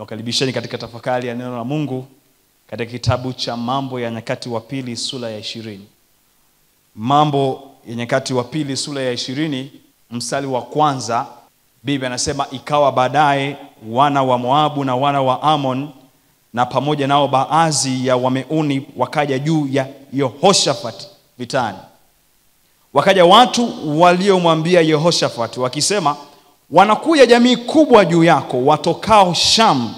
Niwakaribisheni katika tafakari ya neno la Mungu katika kitabu cha Mambo ya Nyakati wa Pili sura ya 20. Mambo ya Nyakati wa Pili sura ya 20 mstari wa kwanza, Biblia inasema ikawa baadaye wana wa Moabu na wana wa Amon na pamoja nao baadhi ya Wameuni wakaja juu ya Yehoshafati vitani. Wakaja watu waliomwambia Yehoshafati wakisema, wanakuja jamii kubwa juu yako watokao Sham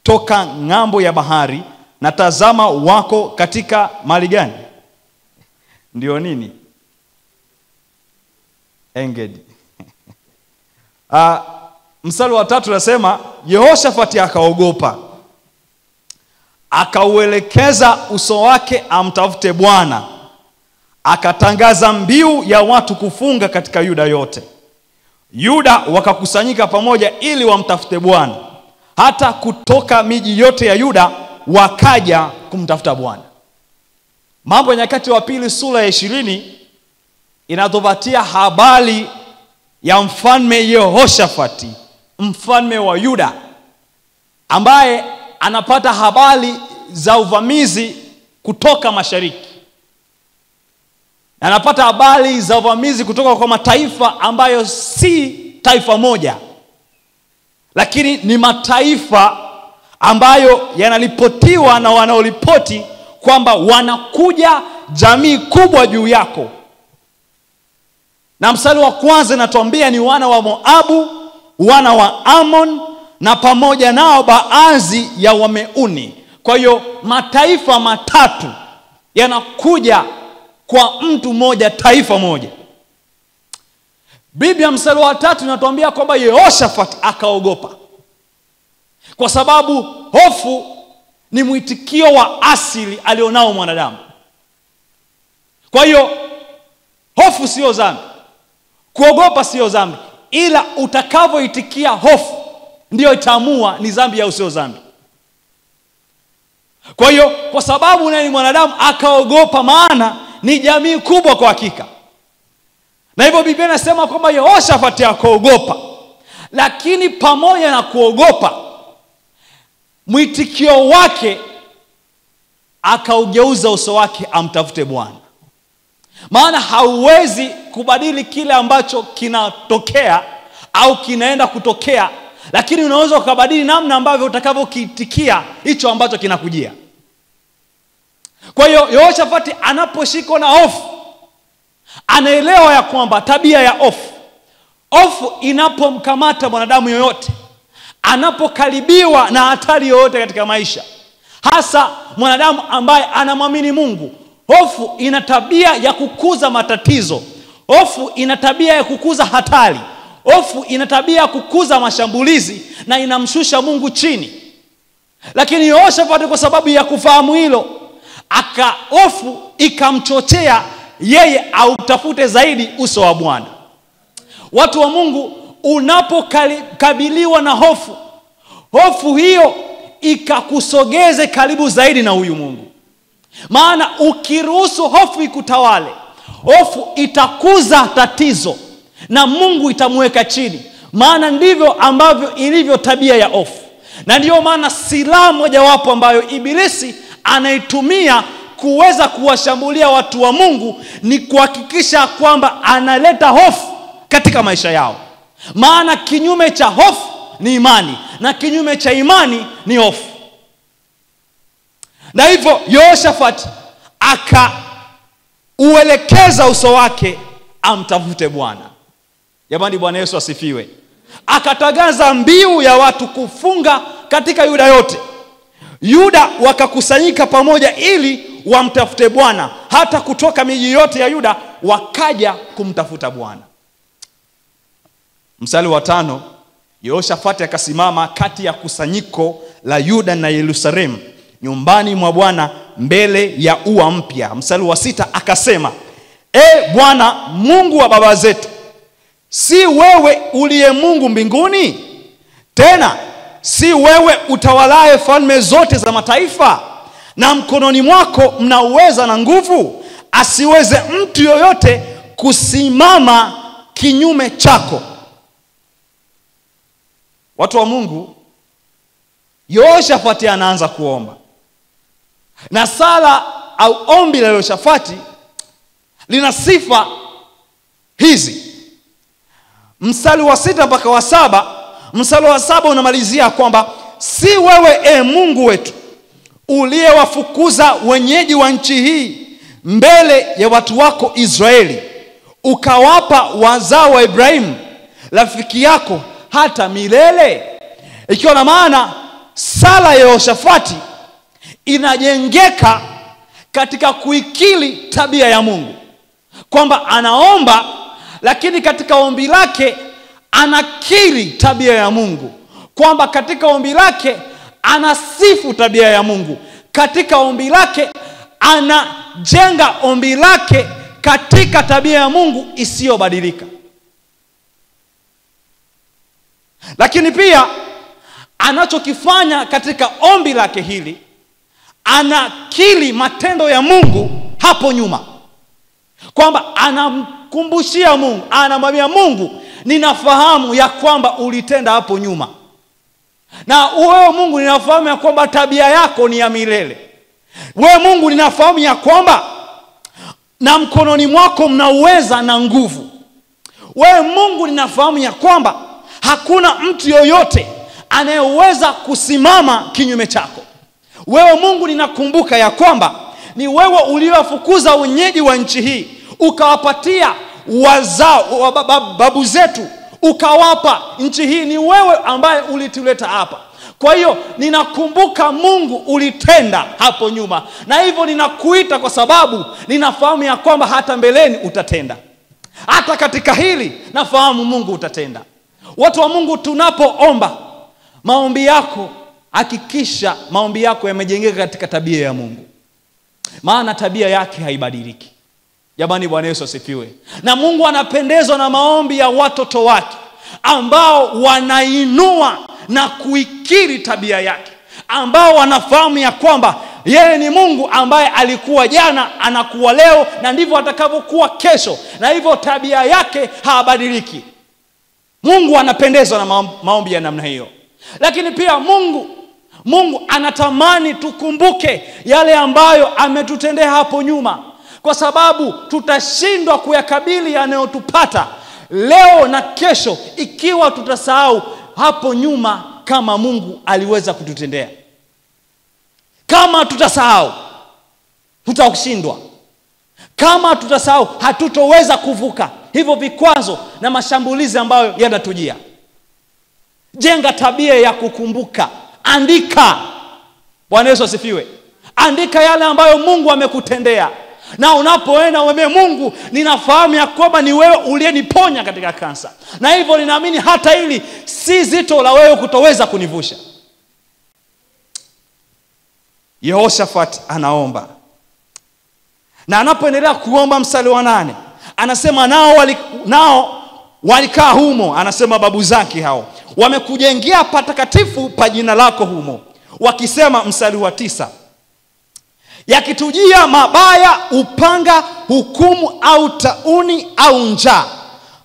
toka ng'ambo ya bahari, na tazama wako katika mali gani? Ndio nini? Engedi. Mstari wa 3 unasema Yehoshafati akaogopa, akauelekeza uso wake amtafute Bwana, akatangaza mbiu ya watu kufunga katika Yuda yote. Yuda wakakusanyika pamoja ili wamtafute Bwana, hata kutoka miji yote ya Yuda wakaja kumtafuta Bwana. Mambo ya Nyakati wa Pili sura ya 20 inatupatia habari ya mfalme Yehoshafati, mfalme wa Yuda, ambaye anapata habari za uvamizi kutoka mashariki. Anapata habari za uvamizi kutoka kwa mataifa ambayo si taifa moja, lakini ni mataifa ambayo yanaripotiwa na wanaoripoti kwamba wanakuja jamii kubwa juu yako. Na mstari wa kwanza inatuambia ni wana wa Moabu, wana wa Amon na pamoja nao baadhi ya Wameuni. Kwa hiyo mataifa matatu yanakuja kwa mtu mmoja, taifa moja. Biblia mstari wa 3 inatuambia kwamba Yehoshafati akaogopa, kwa sababu hofu ni mwitikio wa asili alionao mwanadamu. Kwa hiyo hofu sio dhambi, kuogopa sio dhambi, ila utakavyoitikia hofu ndio itaamua ni dhambi au sio dhambi. Kwa hiyo kwa sababu ni mwanadamu akaogopa, maana ni jamii kubwa kwa hakika. Na hivyo Biblia inasema kwamba Yehoshafati akaogopa, lakini pamoja na kuogopa, mwitikio wake akaugeuza uso wake amtafute Bwana. Maana hauwezi kubadili kile ambacho kinatokea au kinaenda kutokea, lakini unaweza kubadili namna ambavyo utakavyokiitikia hicho ambacho kinakujia. Kwa hiyo Yehoshafati anaposhikwa na hofu, anaelewa ya kwamba tabia ya hofu inapomkamata mwanadamu yoyote, anapokaribiwa na hatari yoyote katika maisha, hasa mwanadamu ambaye anamwamini Mungu, hofu ina tabia ya kukuza matatizo. Hofu ina tabia ya kukuza hatari. Hofu ina tabia ya kukuza mashambulizi na inamshusha Mungu chini. Lakini Yehoshafati kwa sababu ya kufahamu hilo, hofu ikamchochea yeye autafute zaidi uso wa Bwana. Watu wa Mungu, unapokabiliwa na hofu hiyo ikakusogeze karibu zaidi na huyu Mungu. Maana ukiruhusu hofu ikutawale, hofu itakuza tatizo na Mungu itamweka chini. Maana ndivyo ambavyo ilivyo tabia ya hofu. Na ndio maana silaha mojawapo ambayo ibilisi anaitumia kuweza kuwashambulia watu wa Mungu ni kuhakikisha kwamba analeta hofu katika maisha yao. Maana kinyume cha hofu ni imani, na kinyume cha imani ni hofu. Na hivyo Yehoshafati akauelekeza uso wake amtafute Bwana. Jamani, Bwana Yesu asifiwe. Akatangaza mbiu ya watu kufunga katika Yuda yote. Yuda wakakusanyika pamoja ili wamtafute Bwana, hata kutoka miji yote ya Yuda wakaja kumtafuta Bwana. Mstari wa 5, Yehoshafati akasimama kati ya kusanyiko la Yuda na Yerusalemu nyumbani mwa Bwana mbele ya ua mpya. Mstari wa 6 akasema, Bwana Mungu wa baba zetu, si wewe uliye Mungu mbinguni? Tena si wewe utawalaye falme zote za mataifa? Na mkononi mwako mna uweza na nguvu, asiweze mtu yoyote kusimama kinyume chako. Watu wa Mungu, Yehoshafati anaanza kuomba. Na sala au ombi la Yehoshafati lina sifa hizi. Mstari wa 6 mpaka wa 7, mstari wa 7 unamalizia kwamba si wewe Mungu wetu uliyewafukuza wenyeji wa nchi hii mbele ya watu wako Israeli, ukawapa wazao wa Ibrahimu rafiki yako hata milele? Ikiwa na maana sala ya Yehoshafati inajengeka katika kuikili tabia ya Mungu, kwamba anaomba lakini katika ombi lake anakiri tabia ya Mungu, kwamba katika ombi lake anasifu tabia ya Mungu, katika ombi lake anajenga ombi lake katika tabia ya Mungu isiyobadilika. Lakini pia anachokifanya katika ombi lake hili, anakiri matendo ya Mungu hapo nyuma, kwamba anamkumbushia Mungu, anamwambia Mungu, ninafahamu ya kwamba ulitenda hapo nyuma, na wewe Mungu ninafahamu ya kwamba tabia yako ni ya milele. Wewe Mungu ninafahamu ya kwamba na mkononi mwako mna uweza na nguvu. Wewe Mungu ninafahamu ya kwamba hakuna mtu yoyote anayeweza kusimama kinyume chako. Wewe Mungu ninakumbuka ya kwamba ni wewe uliyowafukuza wenyeji wa nchi hii, ukawapatia wazao babu zetu, ukawapa nchi hii. Ni wewe ambaye ulituleta hapa. Kwa hiyo ninakumbuka Mungu ulitenda hapo nyuma, na hivyo ninakuita kwa sababu ninafahamu ya kwamba hata mbeleni utatenda. Hata katika hili nafahamu Mungu utatenda. Watu wa Mungu, tunapoomba maombi yako, hakikisha maombi yako yamejengeka katika tabia ya Mungu, maana tabia yake haibadiliki. Jamani, Bwana Yesu asifiwe. Na Mungu anapendezwa na maombi ya watoto wake ambao wanainua na kuikiri tabia yake, ambao wanafahamu ya kwamba yeye ni Mungu ambaye alikuwa jana, anakuwa leo, na ndivyo atakavyokuwa kesho, na hivyo tabia yake habadiliki. Mungu anapendezwa na maombi ya namna hiyo. Lakini pia Mungu anatamani tukumbuke yale ambayo ametutendea hapo nyuma, kwa sababu tutashindwa kuyakabili yanayotupata leo na kesho ikiwa tutasahau hapo nyuma kama Mungu aliweza kututendea. Kama tutasahau, tutashindwa. Kama tutasahau, hatutoweza kuvuka hivyo vikwazo na mashambulizi ambayo yanatujia. Jenga tabia ya kukumbuka. Andika. Bwana Yesu asifiwe. Andika yale ambayo Mungu amekutendea. Na unapoenda umwambie Mungu, ninafahamu ya kwamba ni wewe uliyeniponya katika kansa, na hivyo ninaamini hata hili si zito la wewe kutoweza kunivusha. Yehoshafati anaomba. Na anapoendelea kuomba, mstari wa 8 anasema nao walikaa humo, anasema babu zake hao wamekujengea patakatifu pa jina lako humo, wakisema, mstari wa 9, yakitujia mabaya, upanga, hukumu au tauni au njaa,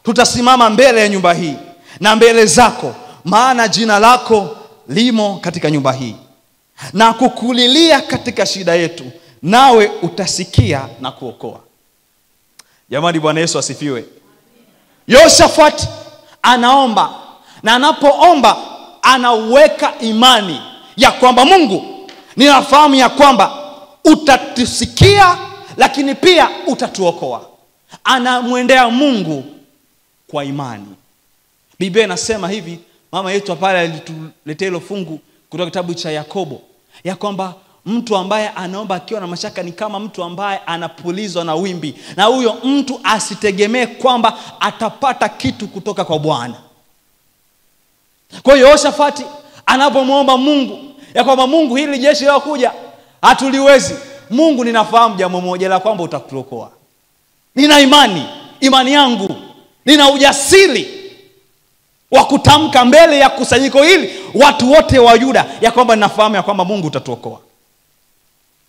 tutasimama mbele ya nyumba hii na mbele zako, maana jina lako limo katika nyumba hii, na kukulilia katika shida yetu, nawe utasikia na kuokoa. Jamani, Bwana Yesu asifiwe. Yehoshafati anaomba, na anapoomba anaweka imani ya kwamba Mungu, ninafahamu ya kwamba utatusikia, lakini pia utatuokoa. Anamwendea Mungu kwa imani. Biblia inasema hivi, mama yetu pale alituletea hilo fungu kutoka kitabu cha Yakobo, ya kwamba mtu ambaye anaomba akiwa na mashaka ni kama mtu ambaye anapulizwa na wimbi, na huyo mtu asitegemee kwamba atapata kitu kutoka kwa Bwana. Kwa hiyo Yehoshafati anapomwomba Mungu ya kwamba Mungu, hili jeshi lao kuja hatuliwezi, Mungu ninafahamu jambo moja, la kwamba utakuokoa. Nina imani yangu, nina ujasiri wa kutamka mbele ya kusanyiko hili, watu wote wa Yuda, ya kwamba ninafahamu ya kwamba Mungu utatuokoa.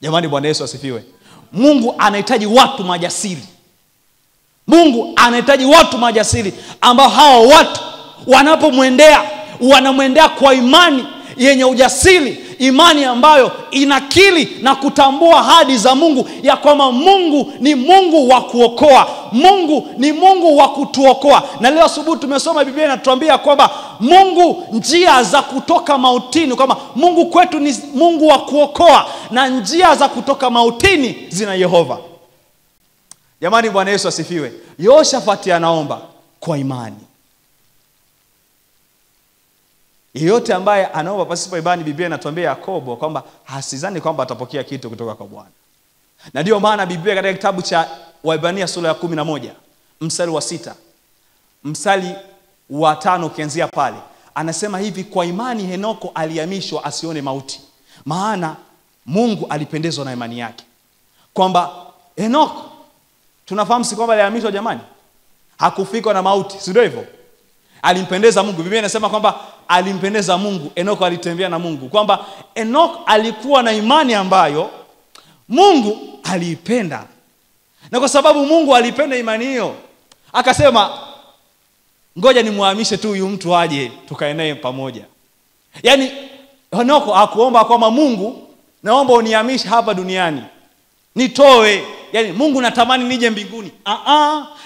Jamani, Bwana Yesu asifiwe. Mungu anahitaji watu majasiri. Mungu anahitaji watu majasiri ambao hao watu wanapomwendea, wanamwendea kwa imani yenye ujasiri, imani ambayo inakiri na kutambua ahadi za Mungu ya kwamba Mungu ni Mungu wa kuokoa, Mungu ni Mungu wa kutuokoa. Na leo asubuhi tumesoma Biblia inatuambia kwamba Mungu, njia za kutoka mautini, kwamba Mungu kwetu ni Mungu wa kuokoa na njia za kutoka mautini zina Yehova. Jamani, Bwana Yesu asifiwe. Yehoshafati anaomba kwa imani. Yeyote ambaye anaomba pasipo imani, Biblia inatuambia Yakobo kwamba hasizani kwamba atapokea kitu kutoka kwa Bwana. Na ndio maana Biblia katika kitabu cha Waebrania sura ya 11 mstari wa 6 mstari wa 5 ukianzia pale, anasema hivi: kwa imani Henoko alihamishwa asione mauti, maana Mungu alipendezwa na imani yake. Kwamba Henoko, tunafahamu si kwamba alihamishwa jamani, hakufikwa na mauti, si ndio hivyo? Alimpendeza Mungu. Biblia inasema kwamba alimpendeza Mungu. Henoko alitembea na Mungu, kwamba Henoko alikuwa na imani ambayo Mungu aliipenda. Na kwa sababu Mungu alipenda imani hiyo, akasema ngoja nimhamishe tu huyu mtu aje tukae naye pamoja. Yaani Henoko hakuomba kwamba Mungu, naomba unihamishe hapa duniani, nitoe, yaani Mungu natamani nije mbinguni.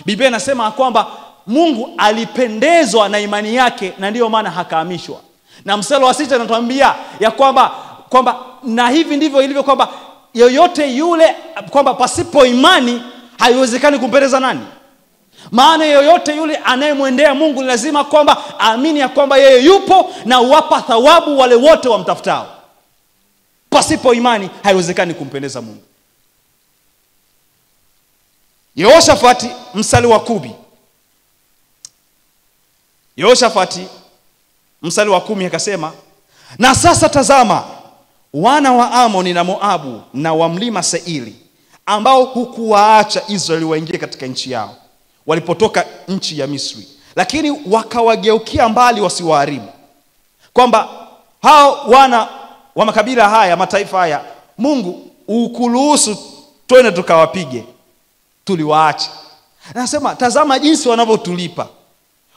Biblia inasema kwamba Mungu alipendezwa na imani yake, na ndiyo maana hakahamishwa. Na mstari wa 6 anatuambia ya kwamba na hivi ndivyo ilivyo, kwamba yoyote yule, kwamba pasipo imani haiwezekani kumpendeza nani? Maana yoyote yule anayemwendea Mungu lazima kwamba aamini ya kwamba yeye yupo na huwapa thawabu wale wote wamtafutao. Pasipo imani haiwezekani kumpendeza Mungu. Yehoshafati mstari wa 10. Yehoshafati mstari wa 10 akasema, na sasa tazama, wana wa Amoni na Moabu na wa mlima Seiri, ambao hukuwaacha Israeli waingie katika nchi yao walipotoka nchi ya Misri, lakini wakawageukia mbali wasiwaharibu. Kwamba hao wana wa makabila haya, mataifa haya, Mungu ukuruhusu twende tukawapige, tuliwaacha. Anasema tazama jinsi wanavyotulipa,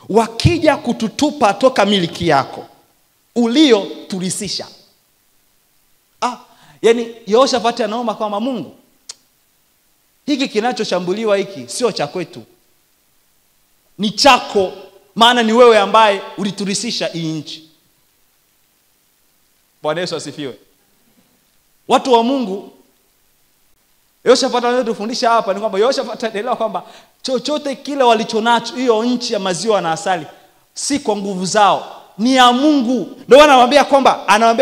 wakija kututupa toka miliki yako ulio tulisisha. Yani Yehoshafati anaomba kwamba Mungu, hiki kinachoshambuliwa hiki sio cha kwetu, ni chako, maana ni wewe ambaye uliturisisha hii nchi. Bwana Yesu asifiwe. Watu wa Mungu, Yehoshafati anatufundisha hapa ni kwamba Yehoshafati anaelewa kwamba chochote kile walichonacho, hiyo nchi ya maziwa na asali, si kwa nguvu zao, ni ya Mungu. Ndio anawaambia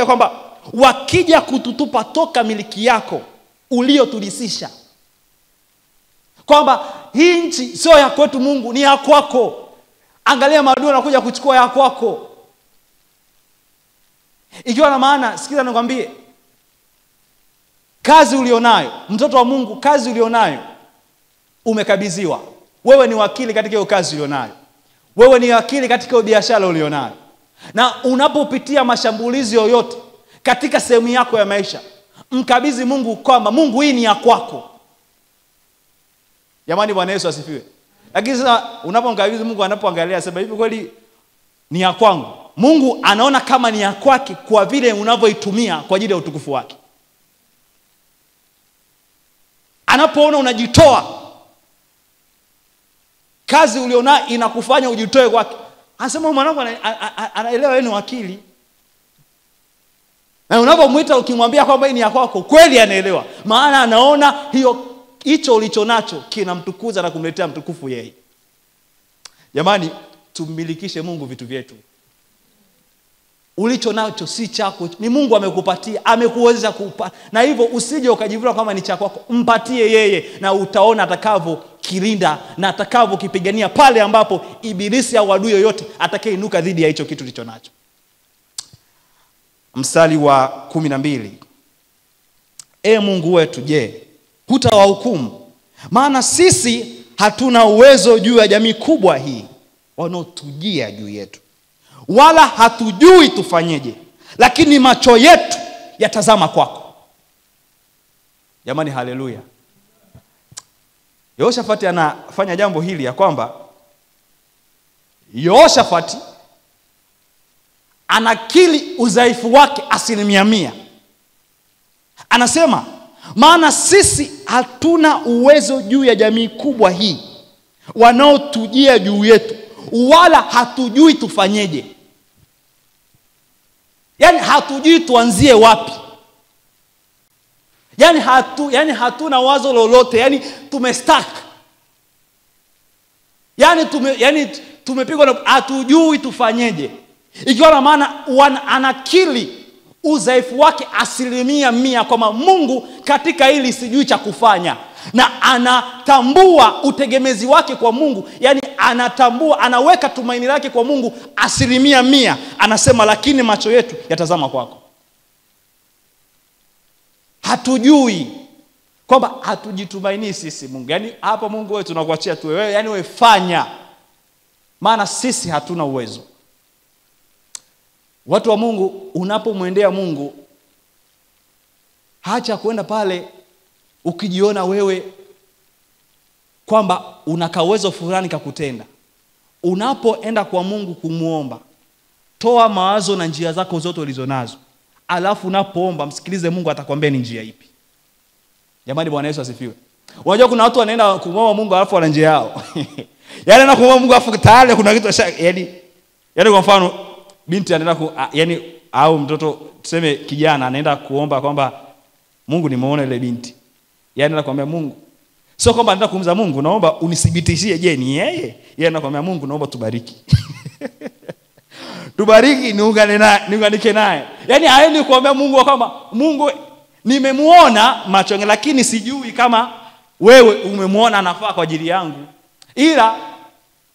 kwamba wakija kututupa toka miliki yako uliotulisisha, kwamba hii nchi sio ya kwetu Mungu, ni ya kwako. Angalia maadui wanakuja kuchukua ya kwako. Ikiwa na maana, sikiza nikwambie, kazi ulionayo, mtoto wa Mungu, kazi ulionayo umekabidhiwa. Wewe ni wakili katika hiyo kazi ulionayo. Wewe ni wakili katika hiyo biashara ulionayo. Na unapopitia mashambulizi yoyote katika sehemu yako ya maisha, mkabidhi Mungu kwamba Mungu, hii ni ya kwako. Jamani, Bwana Yesu asifiwe. Lakini sasa unapomkabidhi Mungu, anapoangalia sema hivi, kweli ni ya kwangu? Mungu anaona kama ni ya kwake kwa vile unavyoitumia kwa ajili ya utukufu wake. Anapoona unajitoa, kazi ulionayo inakufanya ujitoe kwake, anasema mwanangu anaelewa yeye ni wakili. Na unapomwita ukimwambia kwamba hii ni ya kwako, kweli anaelewa, maana anaona hicho ulichonacho kinamtukuza na kumletea mtukufu yeye. Jamani, tummilikishe Mungu vitu vyetu. Ulicho nacho si chako, ni Mungu amekupatia, amekuwezesha kupa. Na hivyo usije ukajivuna kama ni chako, mpatie yeye, na utaona atakavyokilinda na atakavyokipigania pale ambapo ibilisi au adui yoyote atakayeinuka dhidi ya hicho kitu ulicho nacho. Mstari wa 12. Mungu wetu, je, hutawahukumu? Maana sisi hatuna uwezo juu ya jamii kubwa hii wanaotujia juu yetu, wala hatujui tufanyeje, lakini macho yetu yatazama kwako. Jamani, haleluya. Yehoshafati anafanya jambo hili ya kwamba Yehoshafati anakili udhaifu wake 100%. Anasema maana sisi hatuna uwezo juu ya jamii kubwa hii wanaotujia juu yetu, wala hatujui tufanyeje. Yani hatujui tuanzie wapi. Yani hatuna wazo lolote, yani tumestack. Yani tumepigwa na hatujui tufanyeje. Ikiwa na maana anakili udhaifu wake 100% kwamba Mungu katika hili sijui cha kufanya, na anatambua utegemezi wake kwa Mungu. Yani anatambua, anaweka tumaini lake kwa Mungu 100%. Anasema lakini macho yetu yatazama kwako. Hatujui kwamba hatujitumaini sisi Mungu. Yani hapa Mungu wewe tunakuachia tu wewe, yani wewe fanya, maana sisi hatuna uwezo. Watu wa Mungu, unapomwendea Mungu, hacha kwenda pale ukijiona wewe kwamba una uwezo fulani kakutenda. Unapoenda kwa Mungu kumuomba, toa mawazo na njia zako zote ulizonazo. Alafu unapoomba, msikilize Mungu atakwambia ni njia ipi. Jamani, Bwana Yesu asifiwe. Unajua kuna watu wanaenda kumwomba Mungu alafu wana njia yao. Yani na kumwomba Mungu alafu tayari kuna kitu yani kwa mfano binti anaenda yani au mtoto tuseme kijana anaenda kuomba kwamba Mungu nimeona ile binti. Yani anakuambia Mungu, sio kwamba anaenda kumza Mungu, naomba unithibitishie je ni yeye. Yeye anakuambia Mungu naomba tubariki. Tubariki niunganike naye. Yani haendi kuambia Mungu kwamba Mungu nimemuona macho yangu lakini sijui kama wewe umemuona anafaa kwa ajili yangu. Ila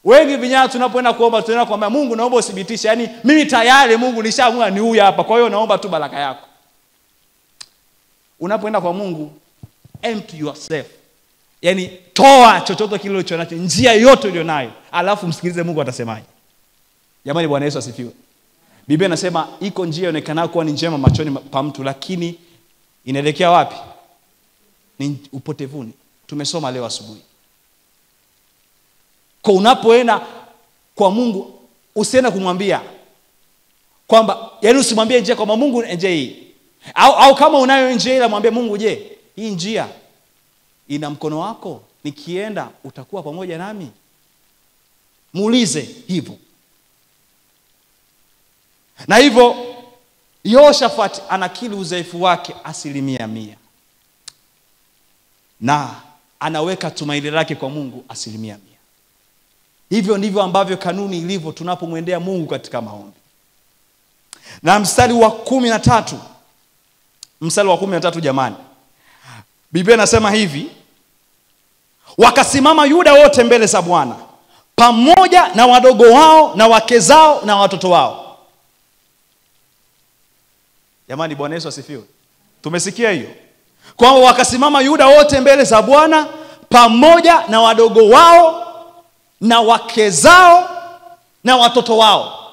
wengi vijana tunapoenda kuomba tunaenda kuambia Mungu naomba uthibitishe. Yani mimi tayari Mungu nishaamua ni huyu hapa, kwa hiyo naomba tu baraka yako. Unapoenda kwa Mungu, empty yourself. Yani toa chochote kile ulichonacho, njia yote ulionayo, alafu msikilize Mungu atasemaje. Jamani, Bwana Yesu asifiwe. Biblia inasema iko njia inaonekana kuwa ni njema machoni pa mtu, lakini inaelekea wapi? Ni upotevuni. Tumesoma leo asubuhi. Kwa unapoenda kwa Mungu, usiende kumwambia kwamba, yani usimwambie njia kwamba Mungu njia hii. Au kama unayo njia ile mwambie Mungu, je, hii njia ina mkono wako? Nikienda utakuwa pamoja nami? Muulize hivyo. Na hivyo Yehoshafati anakili udhaifu wake 100%. Na anaweka tumaini lake kwa Mungu 100%. Hivyo ndivyo ambavyo kanuni ilivyo tunapomwendea Mungu katika maombi. Na mstari wa 13. Mstari wa 13 jamani. Biblia inasema hivi: wakasimama Yuda wote mbele za Bwana, pamoja na wadogo wao na wake zao na watoto wao. Jamani, Bwana Yesu asifiwe. Tumesikia hiyo? Kwamba wakasimama Yuda wote mbele za Bwana, pamoja na wadogo wao na wake zao na watoto wao.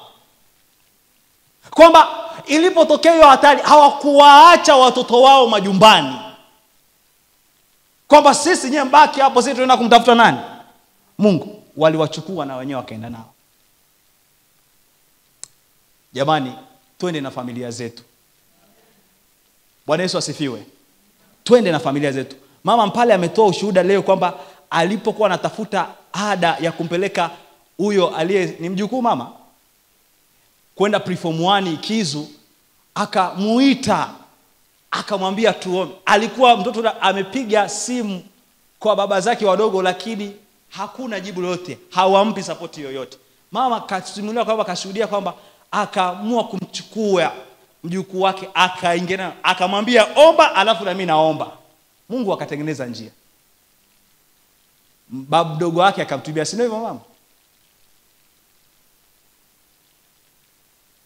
Kwamba ilipotokea hiyo hatari, hawakuwaacha watoto wao majumbani. Kwamba sisi nyewe mbaki hapo, sisi tunaenda kumtafuta nani? Mungu. Waliwachukua na wenyewe wakaenda nao. Jamani, twende na familia zetu. Bwana Yesu asifiwe. Twende na familia zetu. Mama Mpale ametoa ushuhuda leo kwamba alipokuwa anatafuta ada ya kumpeleka huyo aliye ni mjukuu mama kwenda preform 1 Kizu, akamuita akamwambia tuombe. Alikuwa mtoto amepiga simu kwa baba zake wadogo, lakini hakuna jibu lolote, hawampi support yoyote. Mama kasimulia kwamba kashuhudia kwamba akaamua kumchukua mjukuu wake, akaingia akamwambia omba, alafu na mimi naomba. Mungu akatengeneza njia. Babu mdogo wake akamtubia, si hivyo mama?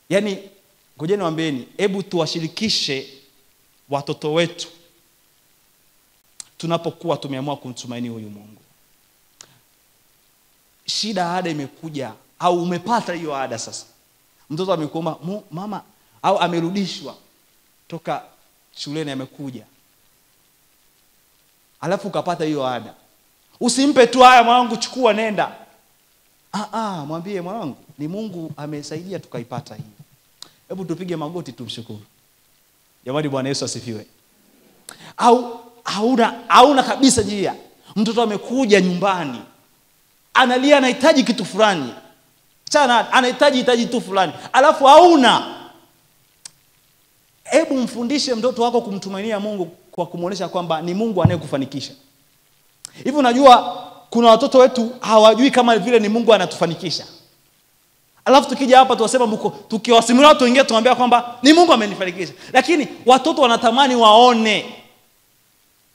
Yani ngojeni niwaambieni, hebu tuwashirikishe watoto wetu tunapokuwa tumeamua kumtumaini huyu Mungu. Shida ada imekuja au umepata hiyo ada sasa. Mtoto amekuomba mama, au amerudishwa toka shuleni amekuja, alafu ukapata hiyo ada. Usimpe tu haya mwanangu chukua nenda. Mwambie mwanangu, ni Mungu amesaidia tukaipata hii. Hebu tupige magoti tumshukuru. Jamani, Bwana Yesu asifiwe. Au hauna kabisa njia. Mtoto amekuja nyumbani, analia, anahitaji kitu fulani. Sana anahitaji tu fulani. Alafu hauna. Hebu mfundishe mtoto wako kumtumainia Mungu kwa kumuonesha kwamba ni Mungu anayekufanikisha. Hivi unajua kuna watoto wetu hawajui kama vile ni Mungu anatufanikisha. Alafu tukija hapa tuwasema tukiwasimulia watu wengine tunawaambia kwamba ni Mungu amenifanikisha. Lakini watoto wanatamani waone.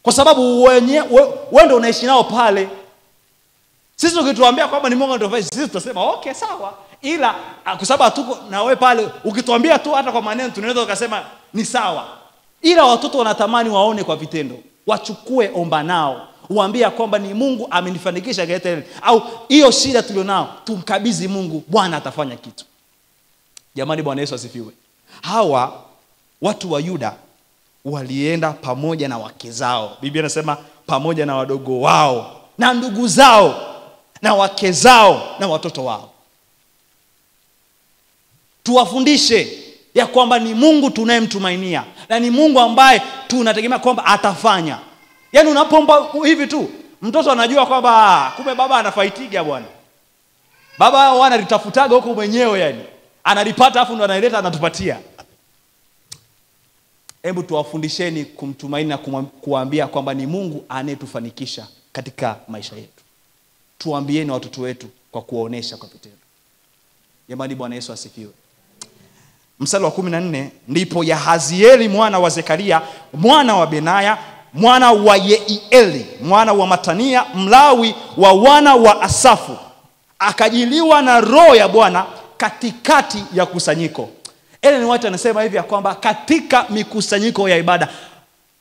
Kwa sababu wewe ndio unaishi nao pale. Sisi tukituambia kwamba ni Mungu anatufanikisha, sisi tutasema okay sawa. Ila kwa sababu hatuko na wewe pale, ukituambia tu hata kwa maneno tunaweza ukasema ni sawa. Ila watoto wanatamani waone kwa vitendo. Wachukue, omba nao. Uambia kwamba ni Mungu amenifanikisha katika hili, au hiyo shida tulionao tumkabidhi Mungu, Bwana atafanya kitu. Jamani, Bwana Yesu asifiwe. Hawa watu wa Yuda walienda pamoja na wake zao. Biblia inasema pamoja na wadogo wao na ndugu zao na wake zao na watoto wao. Tuwafundishe ya kwamba ni Mungu tunayemtumainia na ni Mungu ambaye tunategemea kwamba atafanya. Yaani unapomba hivi tu, mtoto anajua kwamba kumbe baba anafaitiga bwana. Baba wanalitafutaga huko mwenyewe yani. Analipata afu ndo analeta anatupatia. Hebu tuwafundisheni kumtumaini na kuambia kwamba ni Mungu anayetufanikisha katika maisha yetu. Tuambieni watoto wetu kwa kuwaonesha kwa vitendo. Jamani, Bwana Yesu asifiwe. Mstari wa 14, ndipo Yahazieli mwana wa Zekaria, mwana wa Benaya, mwana wa Yeieli, mwana wa Matania, Mlawi wa wana wa Asafu, akajiliwa na roho ya Bwana katikati ya kusanyiko. Ellen White anasema hivi ya kwamba katika mikusanyiko ya ibada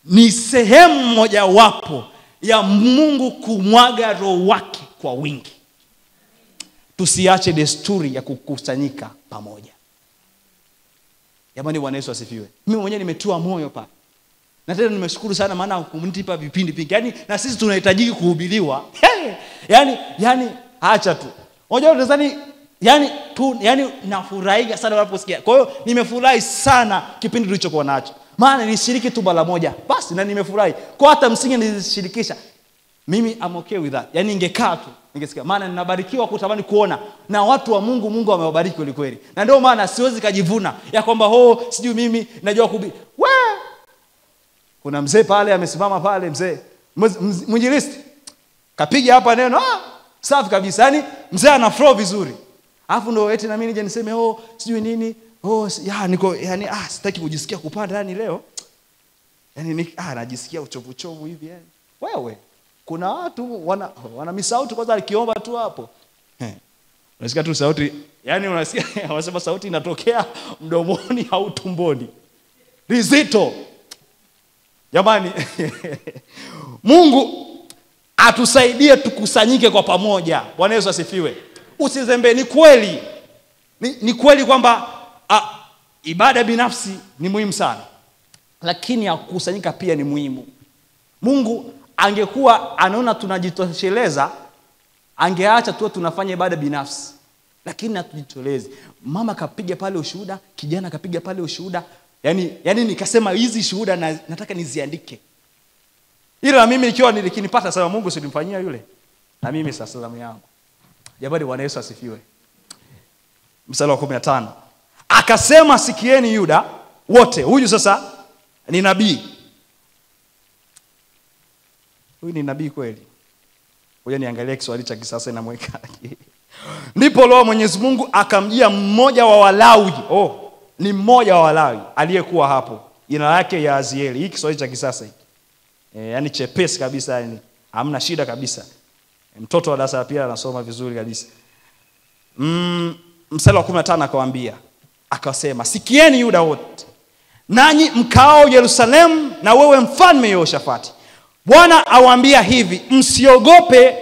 ni sehemu moja wapo ya Mungu kumwaga roho wake kwa wingi. Tusiache desturi ya kukusanyika pamoja. Jamani, Bwana Yesu asifiwe. Mimi mwenyewe nimetua moyo pa. Na tena nimeshukuru sana maana kumnipa vipindi vingi. Yaani na sisi tunahitaji kuhubiriwa. Yaani acha tu. Unajua unadhani yani nafurahi sana unaposikia. Kwa hiyo nimefurahi sana kipindi tulichokuwa nacho. Maana nilishiriki tu mara moja. Basi na nimefurahi. Kwa hata msingi nilishirikisha. Mimi I'm okay with that. Yaani ningekaa tu, ningesikia. Maana ninabarikiwa kutamani kuona na watu wa Mungu amewabariki kweli kweli. Na ndio maana siwezi kujivuna ya kwamba sijui mimi najua kuhubiri. Kuna mzee pale amesimama pale, mzee mwinjilisti. Kapiga hapa neno, safi kabisa. Yaani mzee ana flow vizuri. Alafu ndio eti na mimi nije niseme sijui nini. Niko sitaki kujisikia kupanda yani leo. Yaani najisikia uchovu hivi yani. Wewe kuna watu wana misauti kwanza alikiomba tu hapo. Unasikia tu sauti, yani unasikia wanasema sauti inatokea mdomoni au tumboni. Rizito. Jamani, Mungu atusaidie tukusanyike kwa pamoja. Bwana Yesu asifiwe. Usizembe, ni kweli. Ni kweli kwamba ibada binafsi ni muhimu sana. Lakini ya kukusanyika pia ni muhimu. Mungu angekuwa anaona tunajitosheleza, angeacha tu tunafanya ibada binafsi. Lakini hatujitolezi. Mama kapiga pale ushuhuda, kijana kapiga pale ushuhuda. Yaani nikasema hizi shuhuda nataka niziandike. Ila mimi nikiwa nikinipata sema Mungu usinifanyia yule. Na mimi sasa salamu yangu. Jamani, Bwana Yesu asifiwe. Mstari wa 15. Akasema, sikieni Yuda wote. Huyu sasa ni nabii. Huyu ni nabii kweli. Ngoja niangalie Kiswahili cha kisasa inamwekaje. Ndipo Roho Mwenyezi Mungu akamjia mmoja wa Walawi. Ni mmoja wa Walawi aliyekuwa hapo. Jina lake Yahazieli. Hii Kiswahili cha kisasa hiki. Yaani chepesi kabisa yani. Hamna shida kabisa. Mtoto wa darasa la pili anasoma vizuri kabisa. Mstari wa 15 akawaambia, akasema, sikieni Yuda wote, nanyi mkao Yerusalemu, na wewe mfalme Yehoshafati. Bwana awaambia hivi, msiogope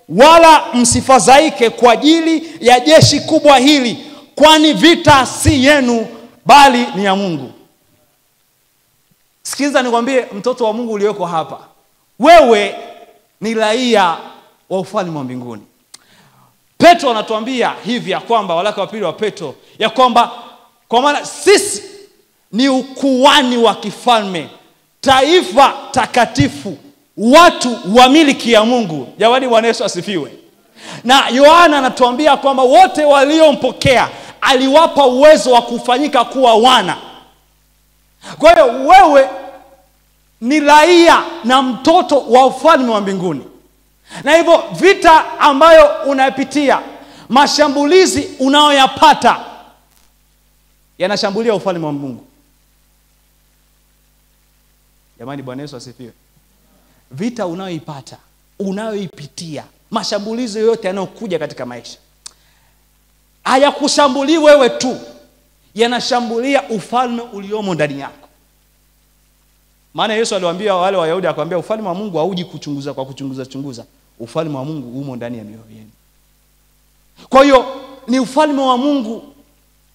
wala msifadhaike kwa ajili ya jeshi kubwa hili, kwani vita si yenu bali ni ya Mungu. Sikiliza nikwambie, mtoto wa Mungu ulioko hapa, wewe ni raia wa ufalme wa mbinguni. Petro anatuambia hivi ya kwamba, waraka wa pili wa Petro, ya kwamba Kwa maana sisi ni ukuhani wa kifalme, taifa takatifu, watu wa miliki ya Mungu. Jamani, Bwana Yesu asifiwe. Na Yohana anatuambia kwamba wote waliompokea aliwapa uwezo wa kufanyika kuwa wana. Kwa hiyo wewe ni raia na mtoto wa ufalme wa mbinguni. Na hivyo vita ambayo unapitia, mashambulizi unayoyapata, yanashambulia ufalme wa Mungu. Jamani, Bwana Yesu asifiwe. Vita unayoipata, unayoipitia, mashambulizi yote yanayokuja katika maisha, hayakushambulii wewe tu, yanashambulia ufalme uliomo ndani yako. Maana Yesu aliwaambia wale Wayahudi, akamwambia ufalme wa Mungu hauji kuchunguza kwa kuchunguza. Ufalme wa Mungu umo ndani ya mioyo yenu. Kwa hiyo ni ufalme wa Mungu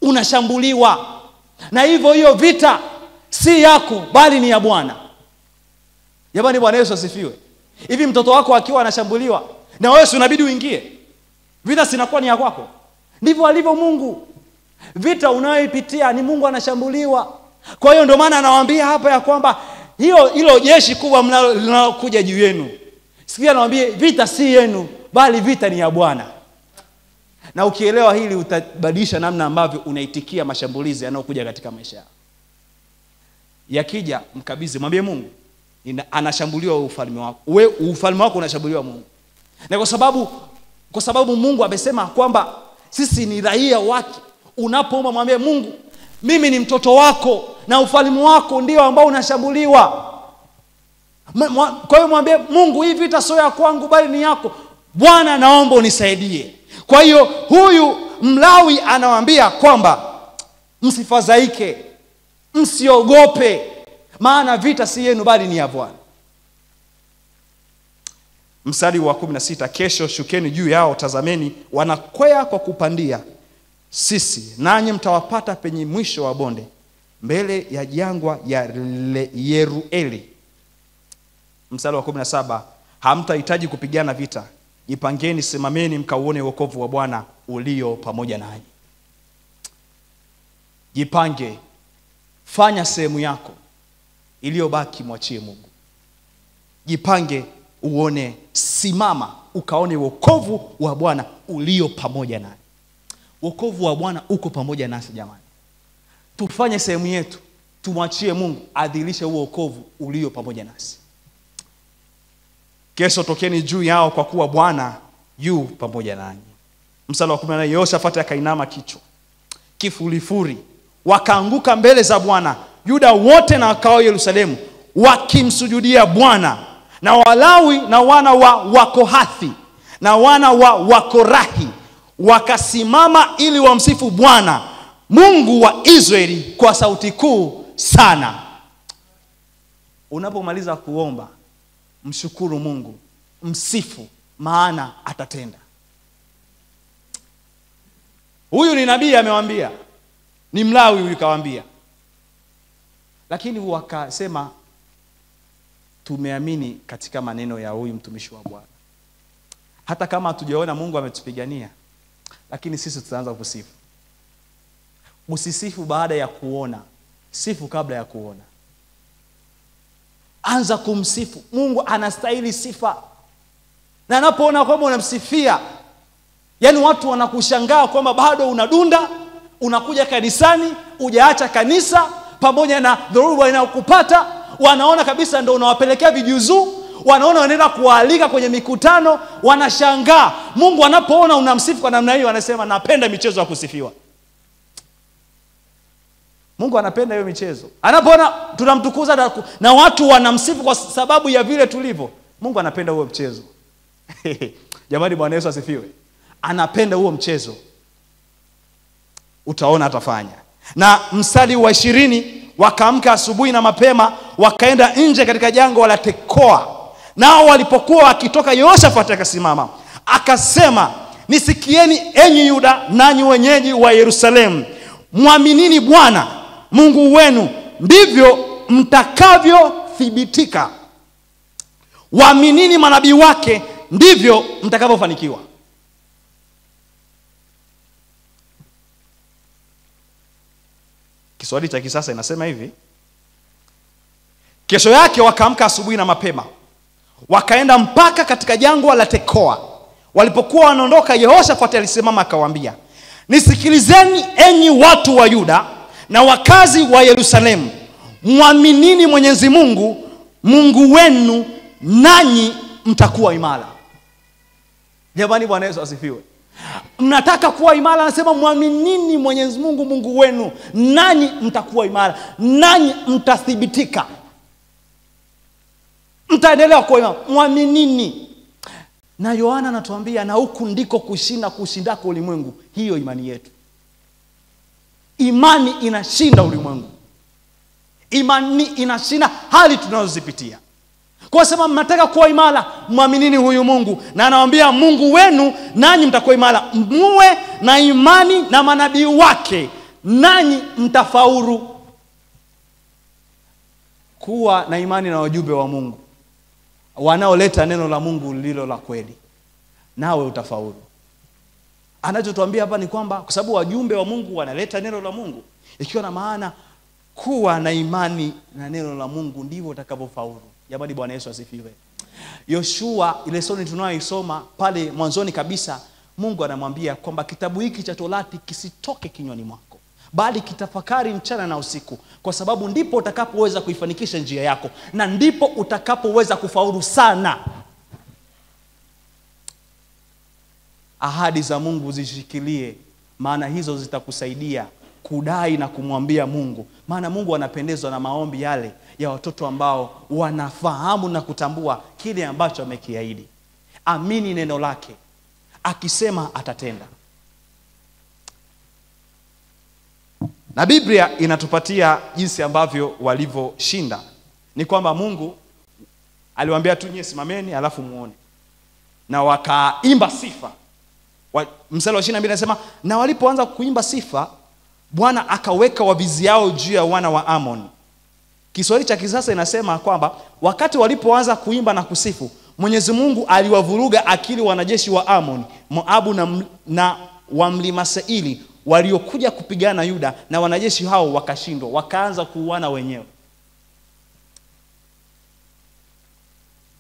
unashambuliwa. Na hivyo hiyo vita si yako bali ni ya Bwana. Jamani, Bwana Yesu asifiwe. Hivi mtoto wako akiwa anashambuliwa, na wewe unabidi uingie, vita sinakuwa ni ya kwako? Ndivyo alivyo Mungu. Vita unayoipitia ni Mungu anashambuliwa. Kwa hiyo ndio maana anawaambia hapa ya kwamba hilo jeshi kubwa linalokuja juu yenu, sikia, anawaambia vita si yenu bali vita ni ya Bwana. Na ukielewa hili, utabadilisha namna ambavyo unaitikia mashambulizi yanayokuja katika maisha yako. Yakija, mkabidhi, mwambie Mungu anashambuliwa ufalme wako. Wewe ufalme wako unashambuliwa Mungu. Na kwa sababu Mungu amesema kwamba sisi ni raia wake, unapoomba mwambie Mungu, mimi ni mtoto wako na ufalme wako ndio ambao unashambuliwa. Kwa hiyo mwambie Mungu, hii vita sio ya kwangu bali ni yako. Bwana, naomba unisaidie. Kwa hiyo huyu Mlawi anawaambia kwamba msifadhaike, msiogope, maana vita si yenu bali ni ya Bwana. Mstari wa 16, kesho shukeni juu yao, tazameni wanakwea kwa kupandia sisi, nanyi mtawapata penye mwisho wa bonde, mbele ya jangwa ya Yerueli. Mstari wa 17, hamtahitaji kupigana vita, jipangeni, simameni mkauone wokovu wa Bwana ulio pamoja nanyi. Jipange, fanya sehemu yako, iliyobaki mwachie Mungu. Jipange, uone, simama ukaone wokovu wa Bwana ulio pamoja nanyi. Wokovu wa Bwana uko pamoja nasi jamani. Tufanye sehemu yetu, tumwachie Mungu adhihirishe huo wokovu ulio pamoja nasi. Kesho tokeni juu yao, kwa kuwa Bwana yu pamoja nanyi. Mstari wa 18, Yehoshafati akainama kichwa kifurifuri, wakaanguka mbele za Bwana, Yuda wote na wakao Yerusalemu, wakimsujudia Bwana. Na Walawi na wana wa Wakohathi na wana wa Wakorahi wakasimama ili wamsifu Bwana Mungu wa Israeli kwa sauti kuu sana. Unapomaliza kuomba, mshukuru Mungu, msifu, maana atatenda. Huyu ni nabii amewambia, ni Mlawi huyu kawaambia. Lakini wakasema tumeamini katika maneno ya huyu mtumishi wa Bwana. Hata kama hatujaona Mungu ametupigania, lakini sisi tutaanza kusifu. Usisifu baada ya kuona, sifu kabla ya kuona. Anza kumsifu. Mungu anastahili sifa. Na anapoona kwamba unamsifia, yani watu wanakushangaa kwamba bado unadunda, unakuja kanisani, hujaacha kanisa pamoja na dhoruba inayokupata, wanaona kabisa ndio unawapelekea vijuzuu, wanaona wanaenda kualika kwenye mikutano, wanashangaa. Mungu anapoona unamsifu kwa namna hiyo, anasema napenda michezo ya kusifiwa. Mungu anapenda hiyo michezo. Anapoona tunamtukuza na watu wanamsifu kwa sababu ya vile tulivyo, Mungu anapenda huo mchezo. Jamani, Bwana Yesu asifiwe. Anapenda huo mchezo. Utaona atafanya. Na mstari wa 20, wakaamka asubuhi na mapema, wakaenda nje katika jangwa la Tekoa. Nao walipokuwa wakitoka, Yehoshafati akasimama akasema, nisikieni enyi Yuda, nanyi wenyeji wa Yerusalemu, mwaminini Bwana Mungu wenu, ndivyo mtakavyothibitika. Waaminini manabii wake, ndivyo mtakavyofanikiwa. Kiswahili cha kisasa inasema hivi: kesho yake wakaamka asubuhi na mapema, wakaenda mpaka katika jangwa la Tekoa. Walipokuwa wanaondoka, Yehoshafati alisimama akawaambia, nisikilizeni enyi watu wa Yuda na wakazi wa Yerusalemu, muaminini Mwenyezi Mungu, Mungu wenu, nanyi mtakuwa imara. Jamani, Bwana Yesu asifiwe. Mnataka kuwa imara, anasema muaminini Mwenyezi Mungu, Mungu wenu, nanyi mtakuwa imara, nanyi mtathibitika, mtaendelea kuwa imara. Muaminini. Na Yohana anatuambia, na huku ndiko kushindako ulimwengu, hiyo imani yetu. Imani inashinda ulimwengu. Imani inashinda hali tunazozipitia. Kwa sababu mnataka kuwa imara, muaminini huyu Mungu. Na anawaambia Mungu wenu, nanyi mtakuwa imara. Muwe na imani na manabii wake, nanyi mtafaulu. Kuwa na imani na wajumbe wa Mungu wanaoleta neno la Mungu lilo la kweli, nawe utafaulu. Anachotuambia hapa ni kwamba kwa sababu wajumbe wa Mungu wanaleta neno la Mungu, ikiwa na maana kuwa na imani na neno la Mungu ndivyo utakapofaulu. Jamani, Bwana Yesu asifiwe. Yoshua, ile sura tunayoisoma pale mwanzoni kabisa, Mungu anamwambia kwamba kitabu hiki cha Torati kisitoke kinywani mwako, bali kitafakari mchana na usiku, kwa sababu ndipo utakapoweza kuifanikisha njia yako, na ndipo utakapoweza kufaulu sana. Ahadi za Mungu zishikilie, maana hizo zitakusaidia kudai na kumwambia Mungu. Maana Mungu anapendezwa na maombi yale ya watoto ambao wanafahamu na kutambua kile ambacho amekiahidi. Amini neno lake, akisema atatenda. Na Biblia inatupatia jinsi ambavyo walivyoshinda. Ni kwamba Mungu aliwaambia tu, nyie simameni alafu muone. Na wakaimba sifa. Mstari wa 22 anasema, na walipoanza kuimba sifa, Bwana akaweka wavizi yao juu ya wana wa Amoni. Kiswahili cha kisasa inasema kwamba wakati walipoanza kuimba na kusifu, Mwenyezi Mungu aliwavuruga akili wanajeshi wa Amoni, Moabu na wa mlima Seiri waliokuja kupigana na Yuda, na wanajeshi hao wakashindwa, wakaanza kuuana wenyewe.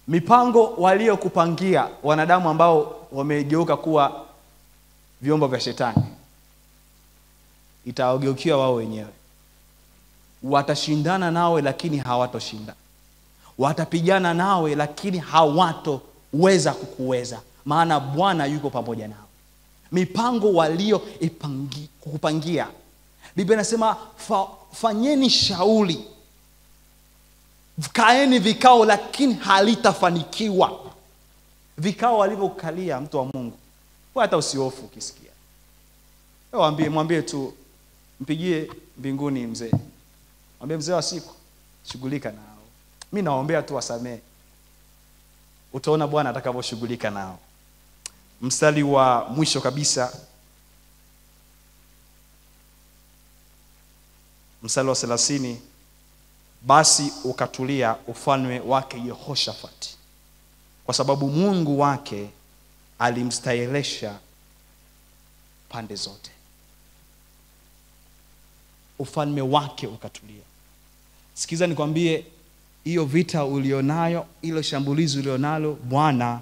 Mipango waliokupangia wanadamu ambao wamegeuka kuwa vyombo vya shetani itawageukia wao wenyewe. Watashindana nawe lakini hawatoshinda. Watapigana nawe lakini hawatoweza kukuweza, maana Bwana yuko pamoja nao. Mipango kukupangia, Biblia inasema fanyeni shauri, kaeni vikao, lakini halitafanikiwa. Vikao walivyokalia mtu wa Mungu, kwa hata usihofu ukisikia. Mwambie tu, mpigie mbinguni mzee. Mwambie mzee wa siku, shughulika nao. Mimi naombea tu wasamee. Utaona Bwana atakavyoshughulika nao. Mstari wa mwisho kabisa, mstari wa 30, basi ukatulia ufalme wake Yehoshafati, kwa sababu Mungu wake alimstahilisha pande zote. Ufalme wake ukatulia. Sikiza nikwambie, hiyo vita ulionayo, hilo shambulizi ulionalo, Bwana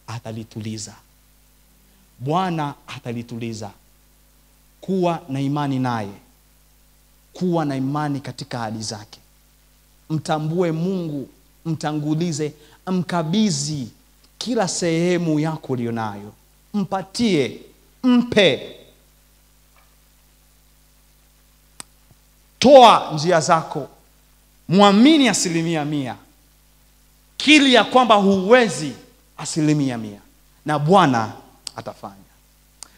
atalituliza. Bwana atalituliza. Kuwa na imani naye. Kuwa na imani katika ahadi zake. Mtambue Mungu, mtangulize, mkabidhi kila sehemu yako ulionayo. Mpatie, mpe. Toa njia zako. Muamini 100%. Kili ya kwamba huwezi 100%, na Bwana atafanya.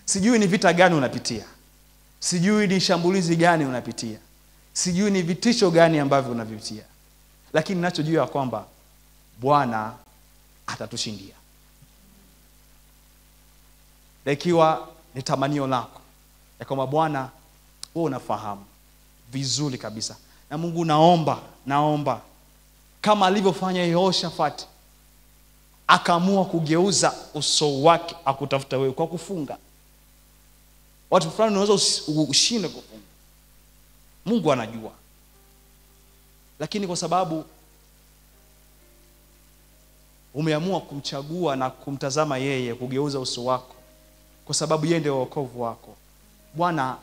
Sijui ni vita gani unapitia. Sijui ni shambulizi gani unapitia. Sijui ni vitisho gani ambavyo unavipitia. Lakini ninachojua ya kwamba Bwana atatushindia. Ikiwa ni tamanio lako ya kwamba Bwana, wewe unafahamu vizuri kabisa, na Mungu naomba kama alivyofanya Yehoshafati, akaamua kugeuza uso wake akutafuta wewe kwa kufunga. Watu fulani unaweza ushinde kufunga. Mungu anajua. Lakini kwa sababu umeamua kumchagua na kumtazama yeye, kugeuza uso wako, kwa sababu yeye ndiye wokovu wako, Bwana,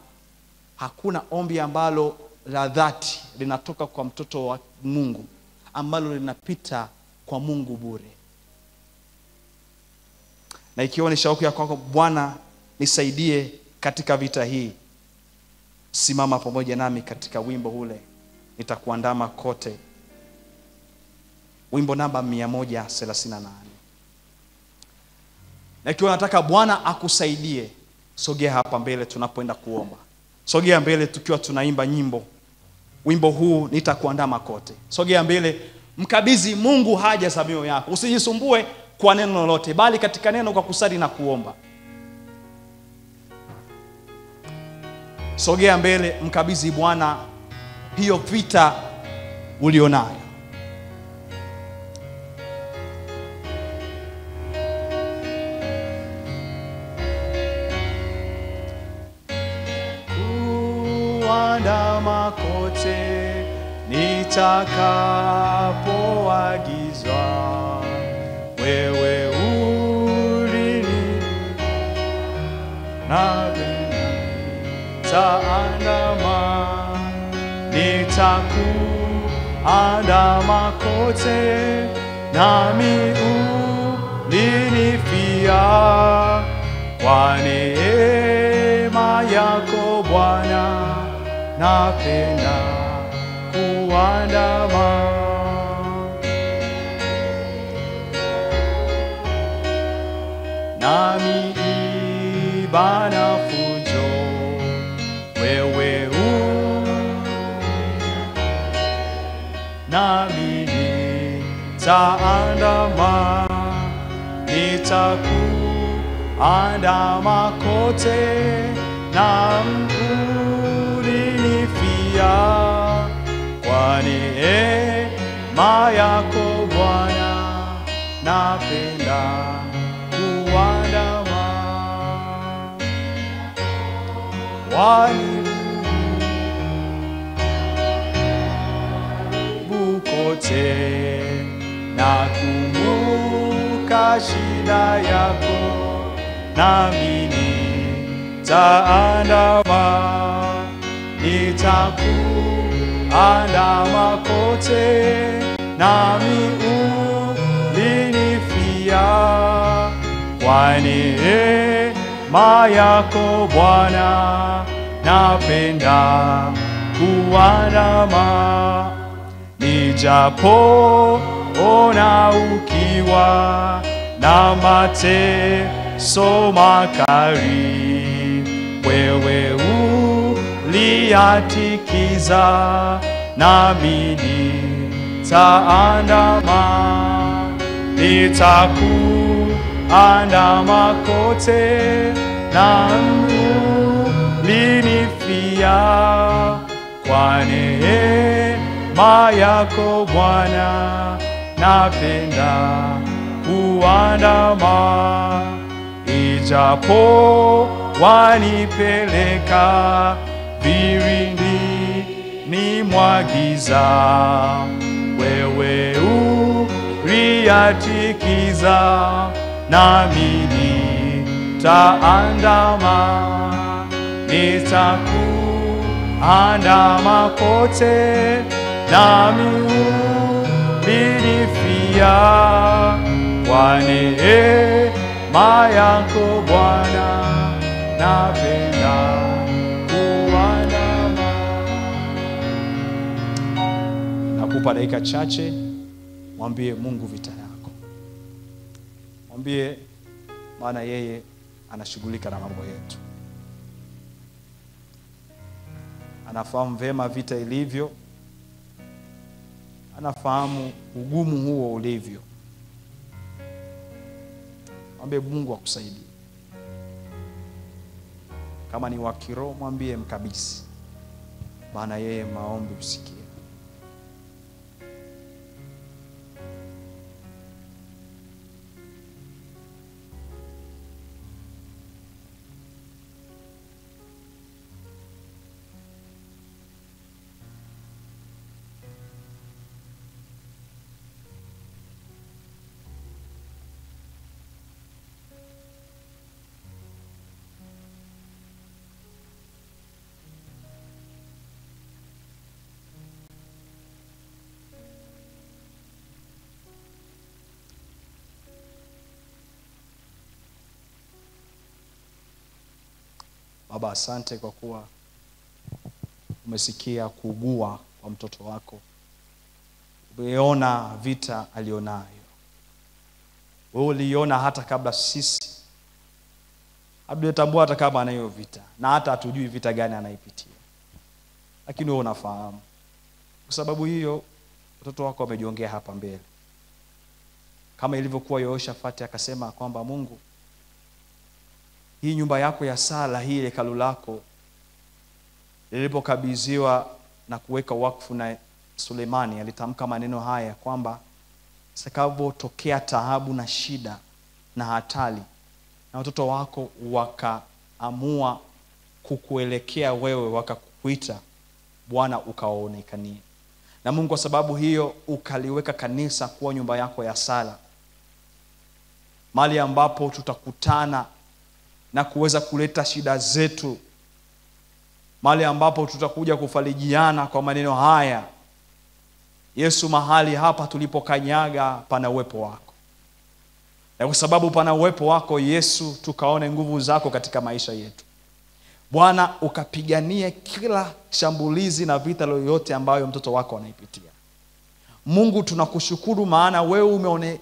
hakuna ombi ambalo la dhati linatoka kwa mtoto wa Mungu ambalo linapita kwa Mungu bure. Na ikiwa ni shauku ya kwako, Bwana nisaidie katika vita hii, simama pamoja nami katika wimbo ule, nitakuandama kote. Wimbo namba 138. Na ikiwa nataka Bwana akusaidie, sogea hapa mbele tunapoenda kuomba. Sogea mbele tukiwa tunaimba nyimbo. Wimbo huu, nitakuandama kote. Sogea mbele, mkabidhi Mungu haja za mioyo yako. Usijisumbue kwa neno lolote, bali katika neno kwa kusali na kuomba. Sogea mbele, mkabidhi Bwana hiyo vita ulionayo. Kuandama kote nitakapoagizwa, wewe ulini na taandama, nitakuandama kote, nami ulinifia. Kwa neema yako Bwana, napenda kuandama. Nami ibana fujo, wewe nami nitaandama, nitakuandama kote, na ulinifia. Kwa neema yako Bwana, napenda kuandama. Kote na kumbuka shida yako, nami nitaandama, nitakuandama kote, nami ulinifia. Kwa neema yako Bwana, napenda kuandama. Nijapo ona ukiwa na mateso makali, wewe uliatikiza, nami nitaandama, nitakuandama kote, nami ulinifia. Kwa neema yako Bwana, napenda kuandama. Ijapo wanipeleka vilindini mwa giza, wewe uliatikiza, nami nitaandama, nitakuandama kote, nami ulinifia. Kwa neema yako Bwana, napenda kuandama. Nakupa dakika chache, mwambie Mungu vita yako. Mwambie, maana yeye anashughulika na mambo yetu. Anafahamu vema vita ilivyo. Anafahamu ugumu huo ulivyo. Mwambie Mungu akusaidie. Kama ni wa kiroho, mwambie mkabisi, maana yeye maombi usikie. Baba, asante kwa kuwa umesikia kuugua kwa mtoto wako. Umeona vita alionayo. Wewe uliona hata kabla sisi hatujatambua hata kama anayo vita, na hata hatujui vita gani anaipitia. Lakini wewe unafahamu. Kwa sababu hiyo mtoto wako amejiongea hapa mbele. Kama ilivyokuwa Yehoshafati akasema kwamba Mungu, hii nyumba yako ya sala, hii hekalu lako lilipokabidhiwa na kuweka wakfu na Sulemani, alitamka maneno haya kwamba sakavotokea taabu na shida na hatari na watoto wako wakaamua kukuelekea wewe, wakakuita, Bwana ukaonekanie. Na Mungu kwa sababu hiyo ukaliweka kanisa kuwa nyumba yako ya sala, mahali ambapo tutakutana na kuweza kuleta shida zetu, mahali ambapo tutakuja kufarijiana kwa maneno haya. Yesu, mahali hapa tulipokanyaga pana uwepo wako. Na kwa sababu pana uwepo wako Yesu, tukaone nguvu zako katika maisha yetu. Bwana, ukapiganie kila shambulizi na vita yoyote ambayo mtoto wako anaipitia. Mungu, tunakushukuru maana wewe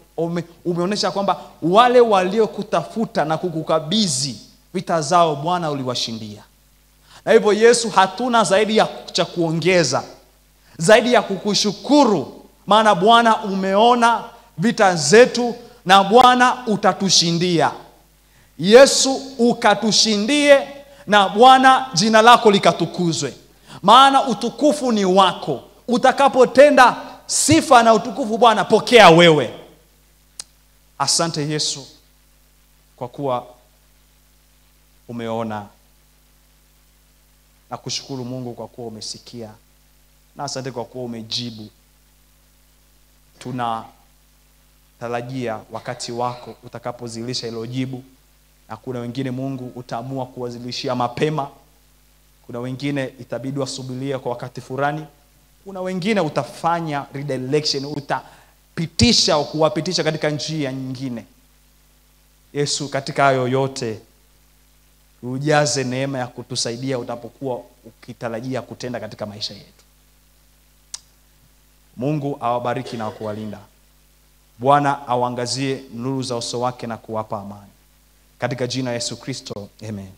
umeonesha kwamba wale waliokutafuta na kukukabidhi vita zao, Bwana, uliwashindia. Na hivyo Yesu, hatuna zaidi ya cha kuongeza, zaidi ya kukushukuru, maana Bwana umeona vita zetu na Bwana utatushindia. Yesu, ukatushindie na Bwana jina lako likatukuzwe. Maana utukufu ni wako. Utakapotenda sifa na utukufu Bwana, pokea wewe. Asante Yesu kwa kuwa umeona, na kushukuru Mungu kwa kuwa umesikia, na asante kwa kuwa umejibu. Tunatarajia wakati wako utakapozilisha hilo jibu, na kuna wengine Mungu utaamua kuwazilishia mapema, kuna wengine itabidi wasubiria kwa wakati fulani, kuna wengine utafanya redirection, utapitisha au kuwapitisha katika njia nyingine. Yesu, katika hayo yote ujaze neema ya kutusaidia utapokuwa ukitarajia kutenda katika maisha yetu. Mungu awabariki na kuwalinda. Bwana awaangazie nuru za uso wake na kuwapa amani. Katika jina Yesu Kristo, amen.